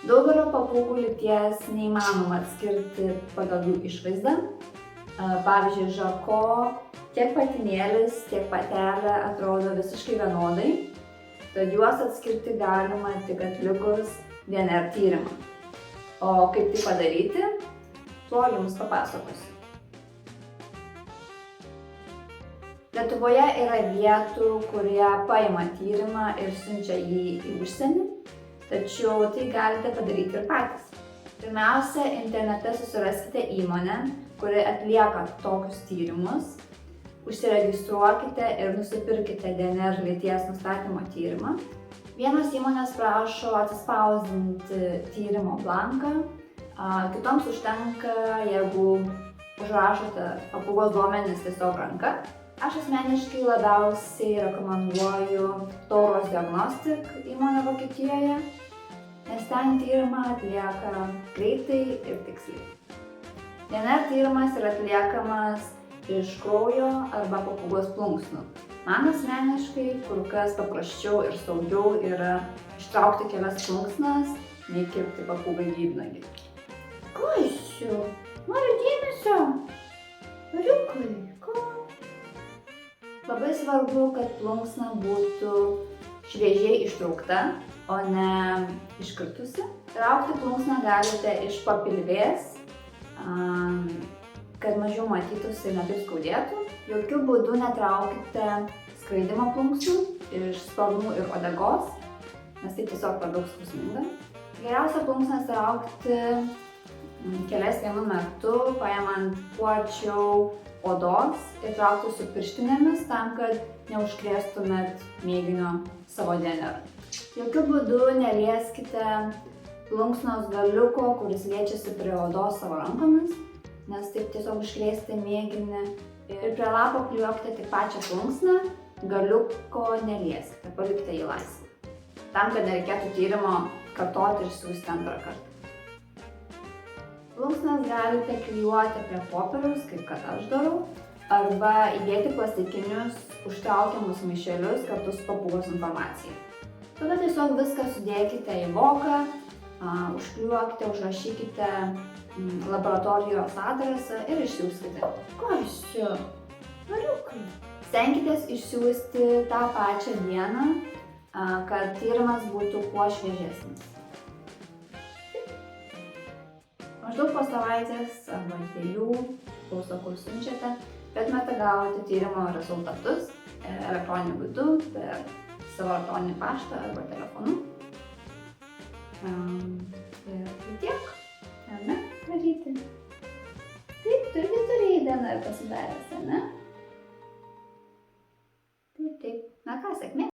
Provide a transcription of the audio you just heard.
Daugelio papūgų lyties neįmanoma atskirti pagal jų išvaizdą. Pavyzdžiui, Žako tiek patinėlis, tiek patelė atrodo visiškai vienodai, tad juos atskirti galima tik atlikus DNR tyrimą. O kaip tai padaryti, tuo jums papasakosiu. Lietuvoje yra vietų, kurie paima tyrimą ir siunčia jį į užsienį, tačiau tai galite padaryti ir patys. Pirmiausia, internete susiraskite įmonę, kuri atlieka tokius tyrimus, užsiregistruokite ir nusipirkite DNR lyties nustatymo tyrimą. Vienos įmonės prašo atsispausdinti tyrimo blanką, kitoms užtenka, jeigu užrašote papūgos duomenis tiesiog ranka. Aš asmeniškai labiausiai rekomenduoju Tauros Diagnostic įmonę Vokietijoje, nes ten tyrimą atlieka greitai ir tiksliai. DNR tyrimas yra atliekamas iš kraujo arba papūgos plunksnų. Man asmeniškai kur kas paprasčiau ir saugiau yra ištraukti kelias plunksnas, nei kirpti papūgai gyvnagį. Koščiu, noriu dėmesio. Mariukai, ko? Labai svarbu, kad plunksna būtų šviežiai ištraukta, o ne iškritusi. Traukti plunksną galite iš papilvės, kad mažiau matytųsi ir netaip skaudėtų. Jokių būdų netraukite skraidimo plunksnų iš sparnų ir uodegos, nes tai tiesiog per daug skausminga. Geriausia plunksnas traukti kelias vienu metu, paimant kuo arčiau odos ir traukti su pirštinėmis tam, kad neužkrėstumėt mėginio savo DNR. Jokių būdų nelieskite plunksnos galiuko, kuris liečiasi prie odos savo rankomis, nes taip tiesiog užkrėsite mėginį. Ir prie lapo klijuokite tik pačią plunksną, galiuko nelieskite, palikite jį laisvą. Tam, kad nereikėtų tyrimo kartoti ir siųsti antrą kartą. Plunksnas galite klijuoti prie popieriaus, kaip kad aš darau, arba įdėti plastikinius užtraukiamus maišelius kartu su papūgos informacija. Tada tiesiog viską sudėkite į voką, užklijuokite, užrašykite laboratorijos adresą ir išsiųskite. Koščiu, mariukai. Stenkitės išsiųsti tą pačią dieną, kad tyrimas būtų kuo šviežesnis. Maždaug po savaitės arba 2, klauso, kur siunčiate, galėtumėte gauti tyrimo rezultatus elektroniniu būdu per savo elektroninį paštą arba telefonu. Ir tiek, ar ne, daryti? Taip, tu irgi turėjai DNR pasidaręs, ar ne? Taip. Na ką, sėkmės.